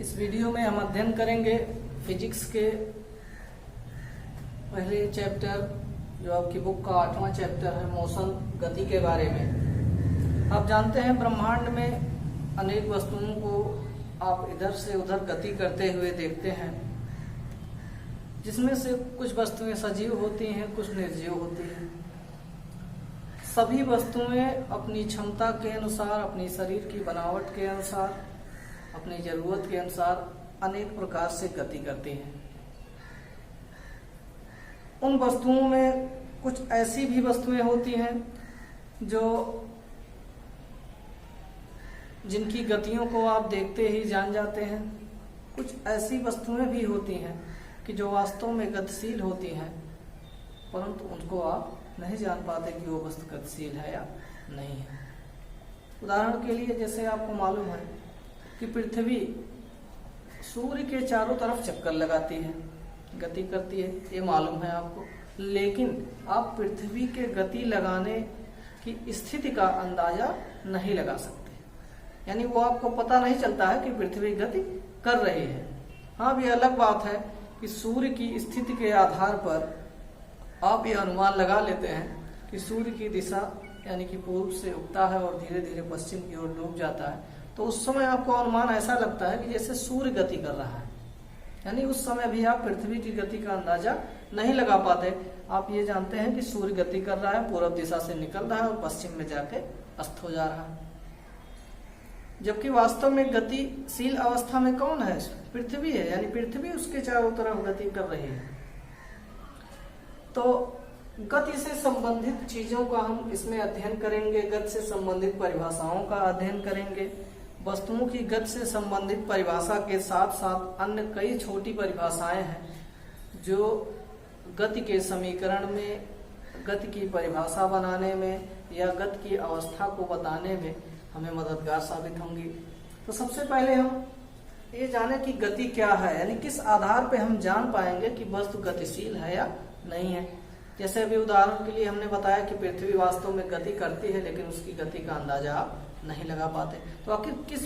इस वीडियो में हम अध्ययन करेंगे फिजिक्स के पहले चैप्टर, जो आपकी बुक का 8वां चैप्टर है, मोशन, गति के बारे में। आप जानते हैं ब्रह्मांड में अनेक वस्तुओं को आप इधर से उधर गति करते हुए देखते हैं, जिसमें से कुछ वस्तुएं सजीव होती हैं, कुछ निर्जीव होती हैं। सभी वस्तुएं अपनी क्षमता के अनुसार, अपनी शरीर की बनावट के अनुसार, अपनी जरूरत के अनुसार अनेक प्रकार से गति करती हैं। उन वस्तुओं में कुछ ऐसी भी वस्तुएं होती हैं जो जिनकी गतियों को आप देखते ही जान जाते हैं। कुछ ऐसी वस्तुएं भी होती हैं कि जो वास्तव में गतिशील होती हैं, परंतु उनको आप नहीं जान पाते कि वो वस्तु गतिशील है या नहीं है। उदाहरण के लिए, जैसे आपको मालूम है कि पृथ्वी सूर्य के चारों तरफ चक्कर लगाती है, गति करती है, ये मालूम है आपको। लेकिन आप पृथ्वी के गति लगाने की स्थिति का अंदाजा नहीं लगा सकते, यानी वो आपको पता नहीं चलता है कि पृथ्वी गति कर रही है। हाँ, भी अलग बात है कि सूर्य की स्थिति के आधार पर आप ये अनुमान लगा लेते हैं कि सूर्य की दिशा यानी कि पूर्व से उगता है और धीरे धीरे पश्चिम की ओर डूब जाता है। तो उस समय आपको अनुमान ऐसा लगता है कि जैसे सूर्य गति कर रहा है, यानी उस समय भी आप पृथ्वी की गति का अंदाजा नहीं लगा पाते। आप ये जानते हैं कि सूर्य गति कर रहा है, पूर्व दिशा से निकल रहा है और पश्चिम में जाके अस्त हो जा रहा है। जबकि वास्तव में गतिशील अवस्था में कौन है? पृथ्वी है, यानी पृथ्वी उसके चारों तरफ गति कर रही है। तो गति से संबंधित चीजों का हम इसमें अध्ययन करेंगे, गति से संबंधित परिभाषाओं का अध्ययन करेंगे। वस्तुओं की गति से संबंधित परिभाषा के साथ साथ अन्य कई छोटी परिभाषाएं हैं जो गति के समीकरण में, गति की परिभाषा बनाने में या गति की अवस्था को बताने में हमें मददगार साबित होंगी। तो सबसे पहले हम ये जाने कि गति क्या है, यानी किस आधार पे हम जान पाएंगे कि वस्तु गतिशील है या नहीं है। जैसे अभी उदाहरण के लिए हमने बताया कि पृथ्वी वास्तव में गति करती है, लेकिन उसकी गति का अंदाजा आप नहीं लगा पाते। तो आखिर किस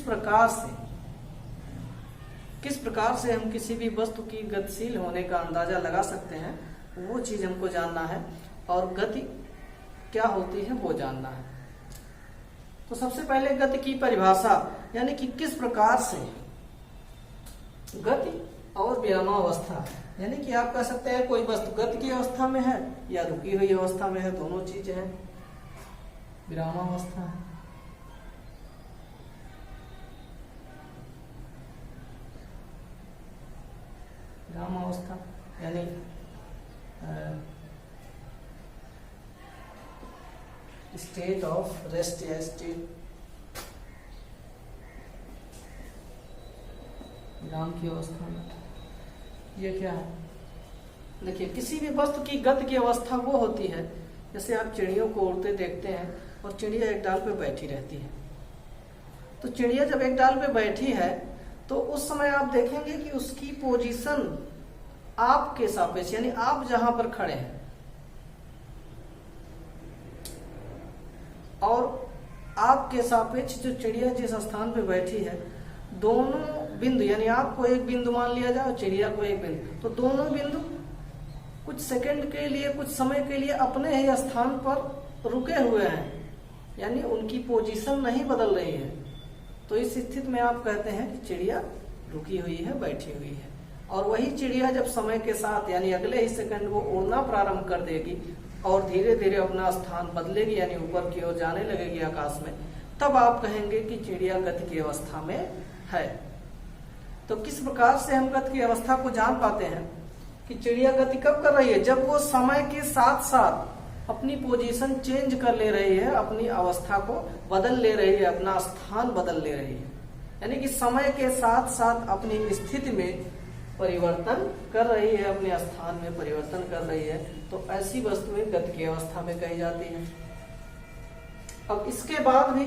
प्रकार से हम किसी भी वस्तु की गतिशील होने का अंदाजा लगा सकते हैं, वो चीज हमको जानना है, और गति क्या होती है वो जानना है। तो सबसे पहले गति की परिभाषा, यानी कि किस प्रकार से गति और विरामावस्था, यानी कि आप कह सकते हैं कोई वस्तु गति की अवस्था में है या रुकी हुई अवस्था में है, दोनों चीजें हैं। विरामावस्था, विरामावस्था यानी स्टेट ऑफ रेस्ट या स्टेट, विराम की अवस्था में। ये क्या है? देखिए, किसी भी वस्तु की गति की अवस्था वो होती है, जैसे आप चिड़ियों को उड़ते देखते हैं और चिड़िया एक डाल पे बैठी रहती है। तो चिड़िया जब एक डाल पे बैठी है तो उस समय आप देखेंगे कि उसकी पोजीशन आपके सापेक्ष, यानी आप जहां पर खड़े हैं और आपके सापेक्ष जो चिड़िया जिस स्थान पे बैठी है, दोनों बिंदु, यानी आपको एक बिंदु मान लिया जाए और चिड़िया को एक बिंदु, तो दोनों बिंदु कुछ सेकंड के लिए, कुछ समय के लिए अपने ही स्थान पर रुके हुए हैं, यानी उनकी पोजीशन नहीं बदल रही है। तो इस स्थिति में आप कहते हैं कि चिड़िया रुकी हुई है, बैठी हुई है। और वही चिड़िया जब समय के साथ, यानी अगले ही सेकंड वो उड़ना प्रारंभ कर देगी और धीरे धीरे अपना स्थान बदलेगी, यानी ऊपर की ओर जाने लगेगी आकाश में, तब आप कहेंगे कि चिड़िया गति की अवस्था में है। तो किस प्रकार से हम गति की अवस्था को जान पाते हैं कि चिड़िया गति कब कर रही है? जब वो समय के साथ साथ अपनी पोजीशन चेंज कर ले रही है, अपनी अवस्था को बदल ले रही है, अपना स्थान बदल ले रही है, यानी कि समय के साथ साथ अपनी स्थिति में परिवर्तन कर रही है, अपने स्थान में परिवर्तन कर रही है। तो ऐसी वस्तुएं गति की अवस्था में कही जाती है। अब इसके बाद भी,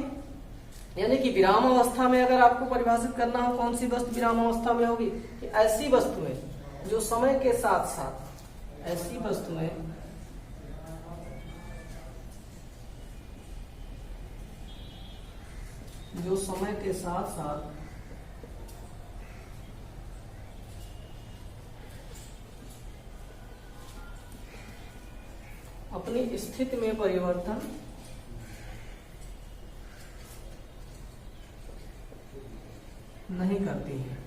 यानी कि विराम अवस्था में अगर आपको परिभाषित करना हो कौन सी वस्तु विराम अवस्था में होगी, कि ऐसी वस्तुएं जो समय के साथ साथ, ऐसी वस्तुएं जो समय के साथ साथ अपनी स्थिति में परिवर्तन नहीं करती है।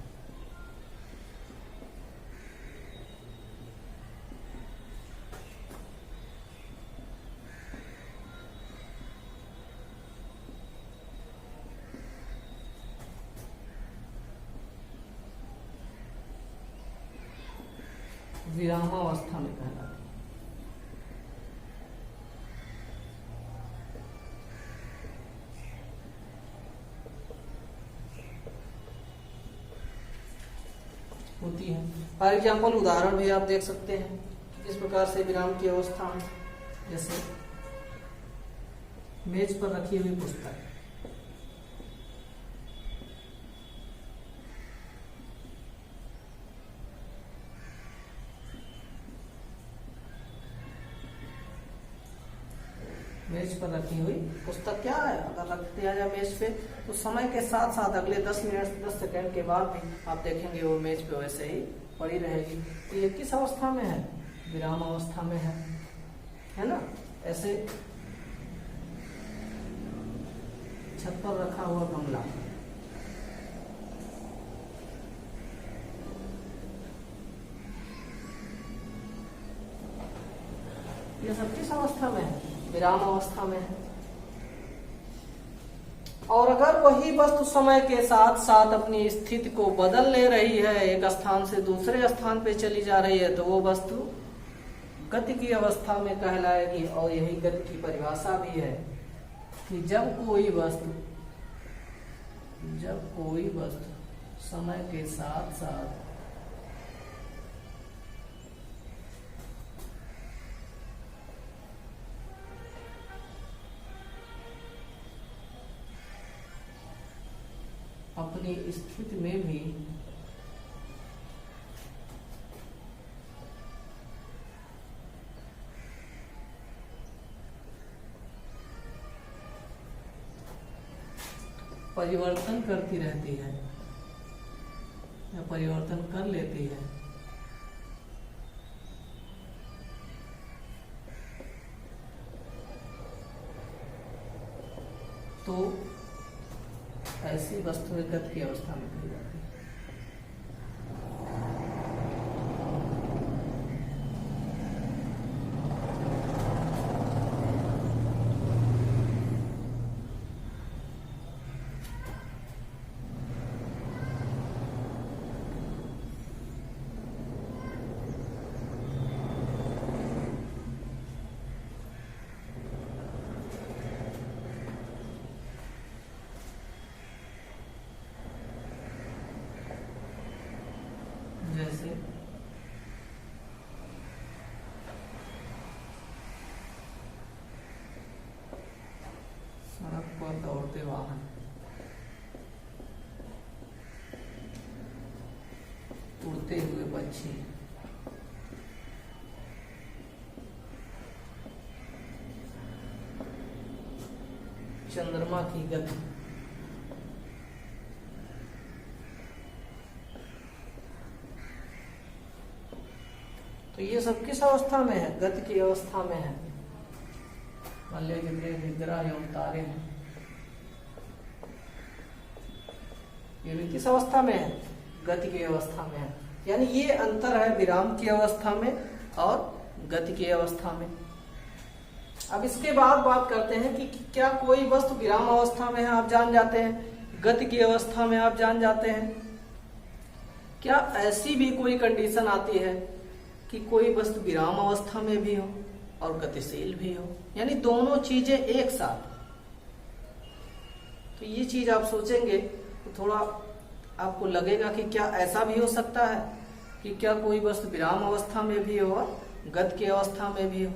विरामावस्था में कहलाती है। होती है। फॉर एग्जाम्पल उदाहरण भी आप देख सकते हैं किस प्रकार से विराम की अवस्था में, जैसे मेज पर रखी हुई पुस्तक, मेज पर रखी हुई पुस्तक क्या है, अगर रख दिया जाए मेज पे तो समय के साथ साथ अगले 10 मिनट 10 सेकंड के बाद भी आप देखेंगे वो मेज पे वैसे ही पड़ी रहेगी। तो ये किस अवस्था में है? विराम अवस्था में है ना। ऐसे छत पर रखा हुआ गमला, ये सब किस अवस्था में है? विराम अवस्था में है। और अगर वही वस्तु समय के साथ साथ अपनी स्थिति को बदल ले रही है, एक स्थान से दूसरे स्थान पे चली जा रही है, तो वो वस्तु गति की अवस्था में कहलाएगी। और यही गति की परिभाषा भी है कि जब कोई वस्तु समय के साथ साथ अपनी स्थिति में भी परिवर्तन करती रहती है या परिवर्तन कर लेती है, तो ऐसी वस्तु गति की अवस्था में कही जाती है। जैसे सड़क पर दौड़ते वाहन, उड़ते हुए पक्षी, चंद्रमा की गति, तो ये सब किस अवस्था में है? गति की अवस्था में है। मान लीजिए जितने ग्रह एवं तारे हैं, ये भी किस अवस्था में है? गति की अवस्था में है। यानी ये अंतर है विराम की अवस्था में और गति की अवस्था में। अब इसके बाद बात करते हैं कि क्या कोई वस्तु विराम अवस्था में है आप जान जाते हैं, गति की अवस्था में आप जान जाते हैं। क्या ऐसी भी कोई कंडीशन आती है कि कोई वस्तु विराम अवस्था में भी हो और गतिशील भी हो, यानी दोनों चीजें एक साथ? तो ये चीज आप सोचेंगे तो थोड़ा आपको लगेगा कि क्या ऐसा भी हो सकता है कि क्या कोई वस्तु विराम अवस्था में भी हो और गति की अवस्था में भी हो।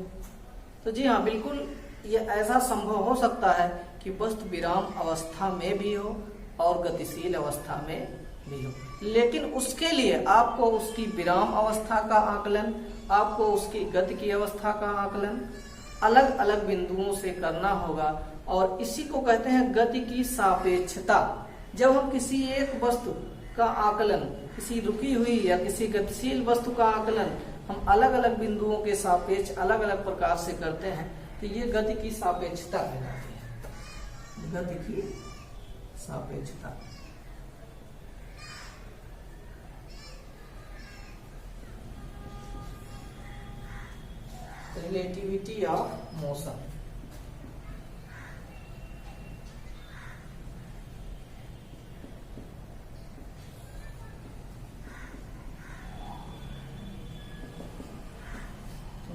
तो जी हाँ, बिल्कुल ये ऐसा संभव हो सकता है कि वस्तु विराम अवस्था में भी हो और गतिशील अवस्था में भी हो, लेकिन उसके लिए आपको उसकी विराम अवस्था का आकलन, आपको उसकी गति की अवस्था का आकलन अलग अलग बिंदुओं से करना होगा। और इसी को कहते हैं गति की सापेक्षता। जब हम किसी एक वस्तु का आकलन, किसी रुकी हुई या किसी गतिशील वस्तु का आकलन हम अलग अलग बिंदुओं के सापेक्ष अलग अलग प्रकार से करते हैं, तो ये गति की सापेक्षता कहलाती है। गति की सापेक्षता। Relativity of motion.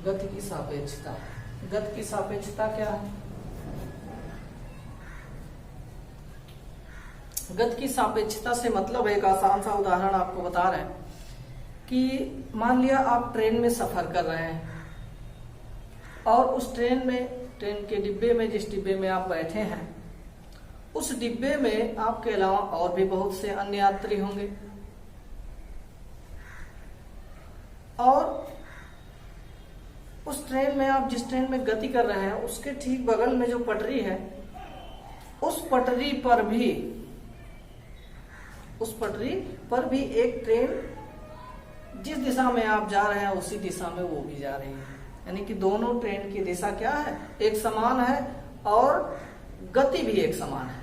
गति की सापेक्षता। गति की सापेक्षता क्या है? गति की सापेक्षता से मतलब एक आसान सा उदाहरण आपको बता रहे हैं कि मान लिया आप ट्रेन में सफर कर रहे हैं और उस ट्रेन के डिब्बे में, जिस डिब्बे में आप बैठे हैं, उस डिब्बे में आपके अलावा और भी बहुत से अन्य यात्री होंगे और उस ट्रेन में आप जिस ट्रेन में गति कर रहे हैं उसके ठीक बगल में जो पटरी है, उस पटरी पर भी एक ट्रेन जिस दिशा में आप जा रहे हैं उसी दिशा में वो भी जा रही है। यानी कि दोनों ट्रेन की दिशा क्या है? एक समान है और गति भी एक समान है।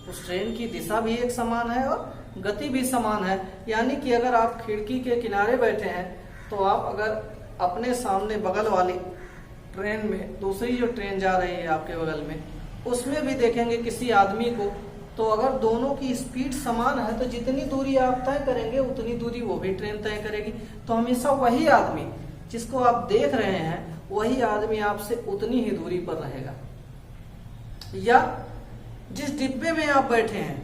उस ट्रेन की दिशा भी एक समान है और गति भी समान है। यानी कि अगर आप खिड़की के किनारे बैठे हैं तो आप अगर अपने सामने बगल वाली ट्रेन में दूसरी जो ट्रेन जा रही है आपके बगल में, उसमें भी देखेंगे किसी आदमी को, तो अगर दोनों की स्पीड समान है तो जितनी दूरी आप तय करेंगे उतनी दूरी वो भी ट्रेन तय करेगी। तो हमेशा वही आदमी जिसको आप देख रहे हैं वही आदमी आपसे उतनी ही दूरी पर रहेगा। या जिस डिब्बे में आप बैठे हैं,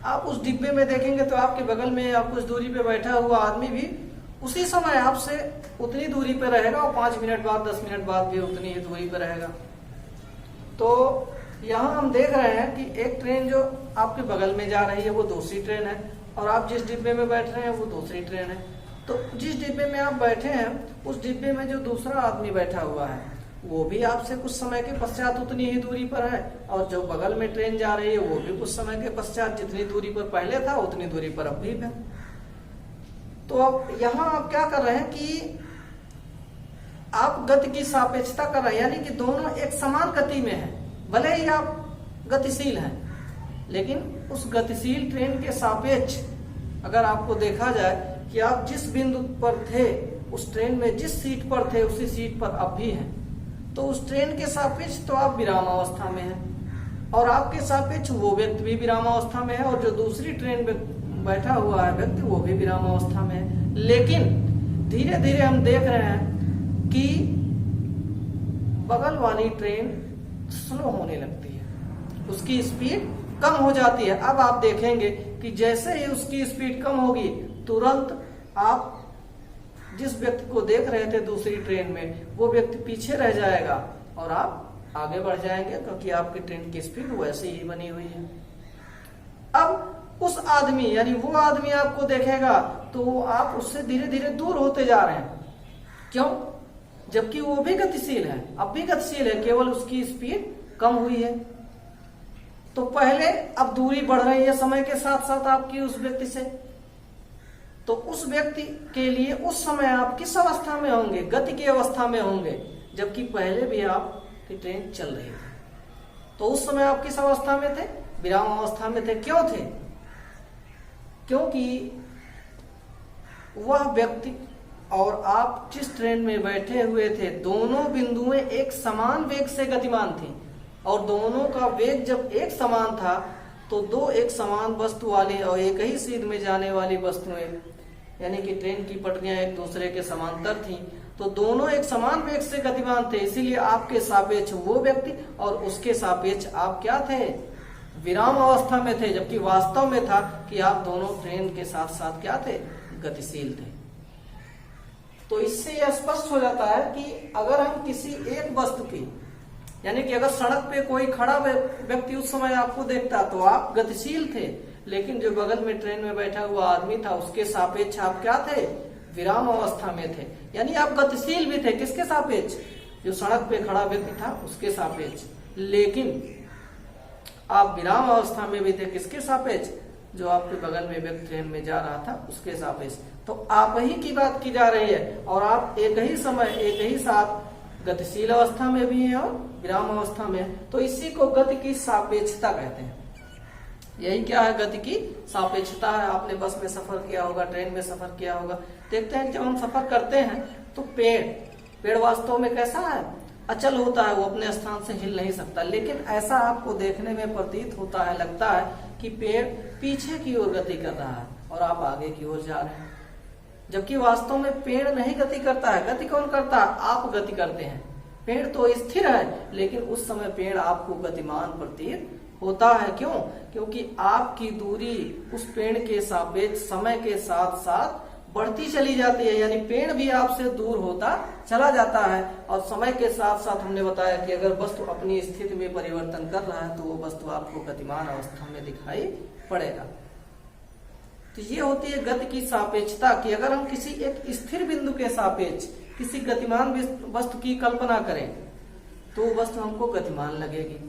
आप उस डिब्बे में देखेंगे तो आपके बगल में या कुछ दूरी पे बैठा हुआ आदमी भी उसी समय आपसे उतनी दूरी पे रहेगा और 5 मिनट बाद 10 मिनट बाद भी उतनी ही दूरी पे रहेगा। तो यहाँ हम देख रहे हैं कि एक ट्रेन जो आपके बगल में जा रही है वो दूसरी ट्रेन है और आप जिस डिब्बे में बैठ रहे हैं वो दूसरी ट्रेन है। तो जिस डिब्बे में आप बैठे हैं उस डिब्बे में जो दूसरा आदमी बैठा हुआ है वो भी आपसे कुछ समय के पश्चात उतनी ही दूरी पर है और जो बगल में ट्रेन जा रही है वो भी कुछ समय के पश्चात जितनी दूरी पर पहले था उतनी दूरी पर अब भी है। तो अब यहाँ आप क्या कर रहे हैं कि आप गति की सापेक्षता कर रहे हैं, यानी कि दोनों एक समान गति में है। भले ही आप गतिशील हैं लेकिन उस गतिशील ट्रेन के सापेक्ष अगर आपको देखा जाए कि आप जिस बिंदु पर थे उस ट्रेन में जिस सीट पर थे उसी सीट पर अब भी हैं, तो उस ट्रेन के सापेक्ष तो आप विराम अवस्था में हैं और आपके सापेक्ष वो व्यक्ति भी विराम अवस्था में है और जो दूसरी ट्रेन में बैठा हुआ है व्यक्ति वो भी विराम अवस्था में है। लेकिन धीरे धीरे हम देख रहे हैं कि बगल वाली ट्रेन स्लो होने लगती है, उसकी स्पीड कम हो जाती है। अब आप देखेंगे कि जैसे ही उसकी स्पीड कम होगी तुरंत आप जिस व्यक्ति को देख रहे थे दूसरी ट्रेन में वो व्यक्ति पीछे रह जाएगा और आप आगे बढ़ जाएंगे क्योंकि आपकी ट्रेन की स्पीड वैसे ही बनी हुई है। अब उस आदमी यानी वो आदमी आपको देखेगा तो आप उससे धीरे धीरे दूर होते जा रहे हैं। क्यों? जबकि वो भी गतिशील है, अब भी गतिशील है, केवल उसकी स्पीड कम हुई है। तो पहले अब दूरी बढ़ रही है समय के साथ साथ आपकी उस व्यक्ति से। तो उस व्यक्ति के लिए उस समय आप किस अवस्था में होंगे? गति की अवस्था में होंगे, जबकि पहले भी आपकी ट्रेन चल रही थी। तो उस समय आप किस अवस्था में थे? विराम अवस्था में थे। क्यों थे? क्योंकि वह व्यक्ति और आप जिस ट्रेन में बैठे हुए थे दोनों बिंदुएं एक समान वेग से गतिमान थी और दोनों का वेग जब एक समान था तो दो एक समान वस्तु वाली और एक ही सीध में जाने वाली वस्तुएं यानी कि ट्रेन की पटरियां एक दूसरे के समांतर थी, तो दोनों एक समान वेग से गतिमान थे। इसीलिए आपके सापेक्ष वो व्यक्ति और उसके सापेक्ष आप क्या थे? विराम अवस्था में थे, जबकि वास्तव में था कि आप दोनों ट्रेन के साथ साथ क्या थे? गतिशील थे। तो इससे यह स्पष्ट हो जाता है कि अगर हम किसी एक वस्तु की यानी कि अगर सड़क पे कोई खड़ा व्यक्ति उस समय आपको देखता तो आप गतिशील थे, लेकिन जो बगल में ट्रेन में बैठा हुआ आदमी था उसके सापेक्ष आप क्या थे? विराम अवस्था में थे। यानी आप गतिशील भी थे, किसके सापेक्ष? जो सड़क पे खड़ा व्यक्ति था उसके सापेक्ष। लेकिन आप विराम अवस्था में भी थे, किसके सापेक्ष? जो आपके बगल में व्यक्ति ट्रेन में जा रहा था उसके सापेक्ष। तो आप ही की बात की जा रही है और आप एक ही समय एक ही साथ गतिशील अवस्था में भी हैं और विराम अवस्था में है। तो इसी को गति की सापेक्षता कहते हैं। यही क्या है, गति की सापेक्षता है। आपने बस में सफर किया होगा, ट्रेन में सफर किया होगा, देखते हैं जब हम सफर करते हैं तो पेड़ वास्तव में कैसा है, अचल होता है, वो अपने स्थान से हिल नहीं सकता। लेकिन ऐसा आपको देखने में प्रतीत होता है, लगता है कि पेड़ पीछे की ओर गति कर रहा है और आप आगे की ओर जा रहे हैं, जबकि वास्तव में पेड़ नहीं गति करता है। गति कौन करता है, आप गति करते हैं। पेड़ तो स्थिर है, लेकिन उस समय पेड़ आपको गतिमान प्रतीत होता है। क्यों? क्योंकि आपकी दूरी उस पेड़ के सापेक्ष समय के साथ साथ बढ़ती चली जाती है, यानी पेड़ भी आपसे दूर होता चला जाता है। और समय के साथ साथ हमने बताया कि अगर वस्तु अपनी स्थिति में परिवर्तन कर रहा है तो वो वस्तु आपको गतिमान अवस्था में दिखाई पड़ेगा। तो ये होती है गति की सापेक्षता कि अगर हम किसी एक स्थिर बिंदु के सापेक्ष किसी गतिमान वस्तु की कल्पना करें तो वस्तु हमको गतिमान लगेगी।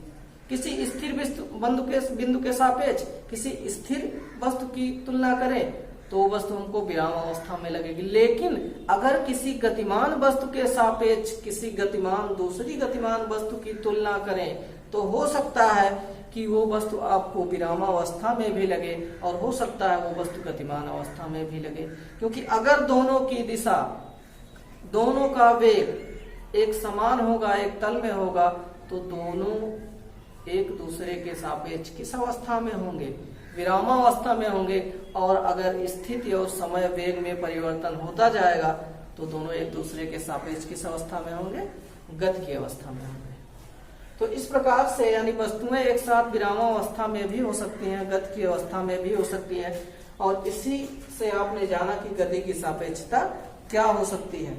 किसी स्थिर बिंदु के सापेक्ष किसी स्थिर वस्तु की तुलना करें तो वस्तु हमको विराम अवस्था में लगेगी। लेकिन अगर किसी गतिमान वस्तु के सापेक्ष किसी दूसरी गतिमान वस्तु की तुलना करें तो हो सकता है कि वो वस्तु आपको विराम अवस्था में भी लगे और हो सकता है वो वस्तु गतिमान अवस्था में भी लगे। क्योंकि अगर दोनों की दिशा, दोनों का वेग एक समान होगा, एक तल में होगा, तो दोनों एक दूसरे के सापेक्ष किस अवस्था में होंगे, विरामावस्था में होंगे। और अगर स्थिति और समय वेग में परिवर्तन होता जाएगा तो दोनों एक दूसरे के सापेक्ष किस अवस्था में होंगे, गति की अवस्था में होंगे। तो इस प्रकार से यानी वस्तुएं एक साथ विरामावस्था में भी हो सकती हैं, गति की अवस्था में भी हो सकती हैं। और इसी से आपने जाना कि गति की सापेक्षता क्या हो सकती है।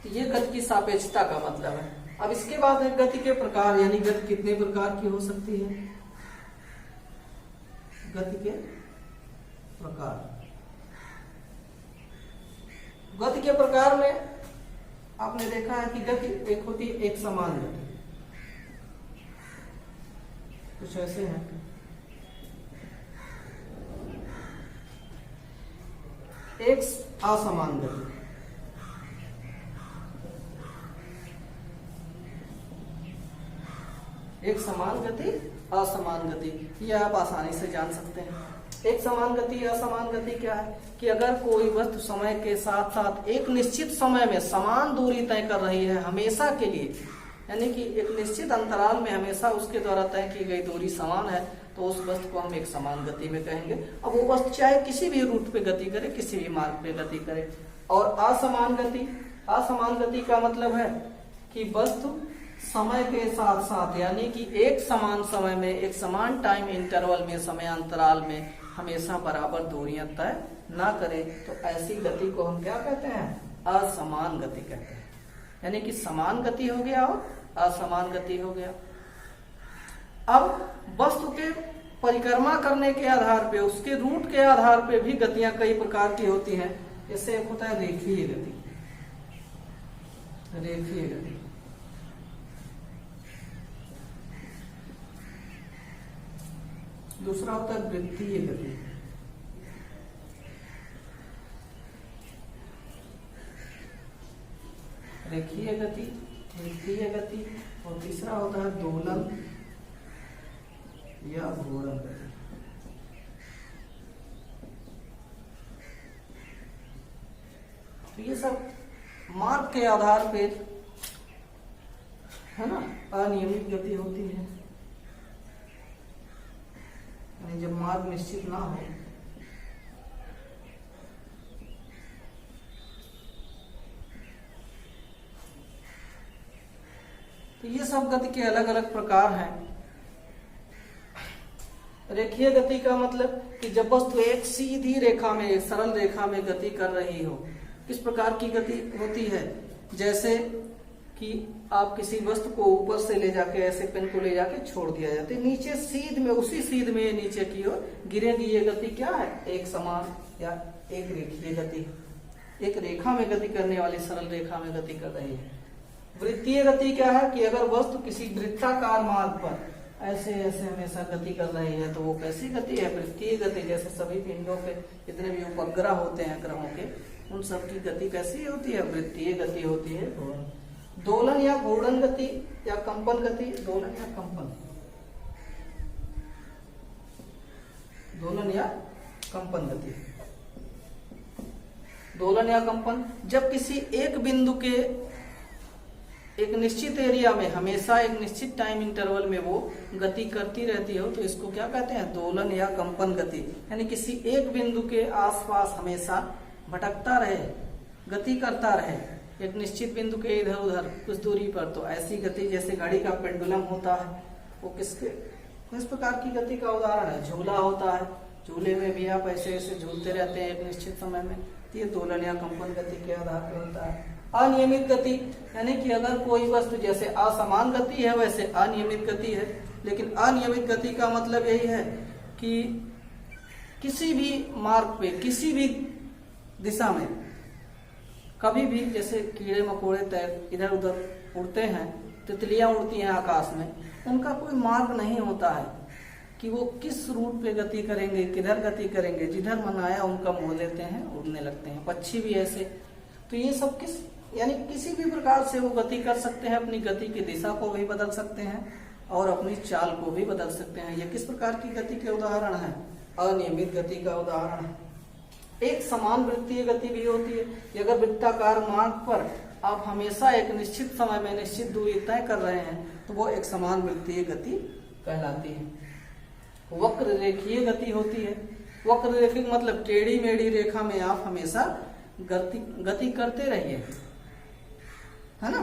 ये गति की सापेक्षता का मतलब है। अब इसके बाद है गति के प्रकार, यानी गति कितने प्रकार की हो सकती है। गति के प्रकार, गति के प्रकार में आपने देखा है कि गति एक होती है एक समान गति, कुछ ऐसे हैं। एक असमान गति, एक समान गति, असमान गति, ये आप आसानी से जान सकते हैं। एक समान गति, असमान गति क्या है कि अगर कोई वस्तु समय के साथ साथ एक निश्चित समय में समान दूरी तय कर रही है हमेशा के लिए, यानी कि एक निश्चित अंतराल में हमेशा उसके द्वारा तय की गई दूरी समान है, तो उस वस्तु को हम एक समान गति में कहेंगे। अब वो वस्तु चाहे किसी भी रूट पे गति करे, किसी भी मार्ग पे गति करे। और असमान गति, असमान गति का मतलब है कि वस्तु समय के साथ साथ यानी कि एक समान समय में, एक समान टाइम इंटरवल में, समय अंतराल में हमेशा बराबर दूरियां तय ना करे, तो ऐसी गति को हम क्या कहते हैं, असमान गति कहते हैं। यानी कि समान गति हो गया और असमान गति हो गया। अब वस्तु के परिक्रमा करने के आधार पे, उसके रूट के आधार पे भी गतियां कई प्रकार की होती हैं। जैसे एक होता है रेखीय गति, रेखीय गति, दूसरा होता है वृत्तीय गति, रेखीय गति, वृत्तीय गति, और तीसरा होता है दोलन या घूर्णन गति। तो ये सब मार्ग के आधार पे है ना अनियमित गति होती है, यानी जब मार्ग निश्चित ना हो। तो ये सब गति के अलग अलग प्रकार हैं। रेखीय गति का मतलब कि जब वस्तु एक सीधी रेखा में, एक सरल रेखा में गति कर रही हो। किस प्रकार की गति होती है, जैसे कि आप किसी वस्तु को ऊपर से ले जाके, ऐसे पेन को ले जाके छोड़ दिया जाता है, नीचे सीध में, उसी सीध में नीचे की ओर गिरेगी। ये गति क्या है, एक समान या एक रेखीय गति, एक रेखा में गति करने वाली सरल रेखा में गति कर रही है। वृत्तीय गति क्या है कि अगर वस्तु किसी वृत्ताकार मार्ग पर ऐसे ऐसे हमेशा गति कर रही है, तो वो कैसी गति है? वृत्तीय गति। जैसे सभी पिंडों पे जितने भी उपग्रह होते हैं ग्रहों के, उन सब की गति कैसी होती है? वृत्तीय गति होती है। दोलन या घूर्णन गति या कंपन गति, दोलन या कंपन, दोलन या कंपन गति। दोलन या कंपन, जब किसी एक बिंदु के एक निश्चित एरिया में हमेशा एक निश्चित टाइम इंटरवल में वो गति करती रहती हो, तो इसको क्या कहते हैं? दोलन या कंपन गति। यानी किसी एक बिंदु के आसपास हमेशा भटकता रहे, गति करता रहे, एक निश्चित बिंदु के इधर उधर कुछ दूरी पर, तो ऐसी गति जैसे घड़ी का पेंडुलम होता है, वो किस प्रकार की गति का उदाहरण है? झूला होता है, झूले में भी आप ऐसे ऐसे झूलते रहते हैं एक निश्चित समय में, तो ये दोलन या कंपन गति के आधार पर होता है। अनियमित गति, यानी कि अगर कोई वस्तु जैसे असमान गति है वैसे अनियमित गति है, लेकिन अनियमित गति का मतलब यही है कि किसी भी मार्ग पे, किसी भी दिशा में, कभी भी, जैसे कीड़े मकोड़े तैर इधर उधर उड़ते हैं, तितलियां उड़ती हैं आकाश में, उनका कोई मार्ग नहीं होता है कि वो किस रूट पे गति करेंगे, किधर गति करेंगे, जिधर मन आया उनका मोड़ लेते हैं, उड़ने लगते हैं। पक्षी भी ऐसे, तो ये सब यानी किसी भी प्रकार से वो गति कर सकते हैं, अपनी गति की दिशा को भी बदल सकते हैं और अपनी चाल को भी बदल सकते हैं। ये किस प्रकार की गति के उदाहरण है? अनियमित गति का उदाहरण है। एक समान वृत्तीय गति भी होती है। अगर वृत्ताकार मार्ग पर आप हमेशा एक निश्चित समय में निश्चित दूरी तय कर रहे हैं, तो वो एक समान वृत्तीय गति कहलाती है। वक्र रेखीय गति होती है। वक्र रेखीय मतलब टेढ़ी मेढ़ी रेखा में आप हमेशा गति करते रहिए, है ना।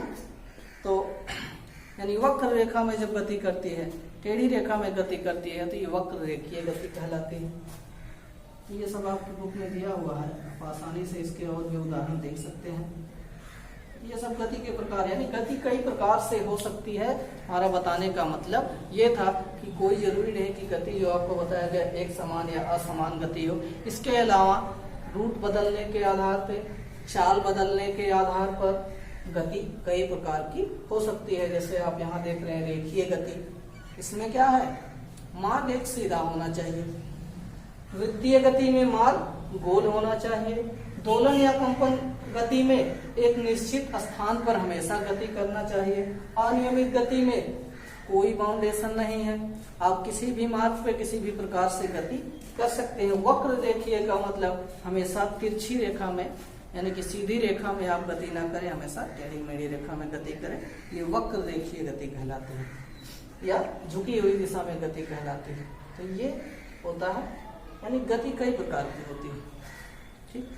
तो यानी वक्र रेखा में जब गति करती है, टेढ़ी रेखा में गति करती है, तो ये वक्र रेखीय गति कहलाती है। तो ये सब आपकी बुक में दिया हुआ है, आप आसानी से इसके और भी उदाहरण देख सकते हैं। ये सब गति के प्रकार, यानी गति कई प्रकार से हो सकती है। हमारा बताने का मतलब ये था कि कोई जरूरी नहीं कि गति जो आपको बताया गया एक समान या असमान गति हो। इसके अलावा रूट बदलने के आधार पे, चाल बदलने के आधार पर गति कई प्रकार की हो सकती है। जैसे आप यहाँ देख रहे हैं रेखीय गति, इसमें क्या है? मार्ग एक सीधा होना चाहिए। वृत्तीय गति में मार्ग गोल होना चाहिए। दोलन या कंपन गति में एक निश्चित स्थान पर हमेशा गति करना चाहिए। अनियमित गति में कोई बाउंडेशन नहीं है, आप किसी भी मार्ग पे किसी भी प्रकार से गति कर सकते हैं। वक्र रेखीय का मतलब हमेशा तिरछी रेखा में, यानी कि सीधी रेखा में आप गति ना करें, हमेशा टेढ़ी मेढ़ी रेखा में गति करें, ये वक्र रेखीय गति कहलाती है, या झुकी हुई दिशा में गति कहलाती है। तो ये होता है, यानी गति कई प्रकार की होती है। ठीक।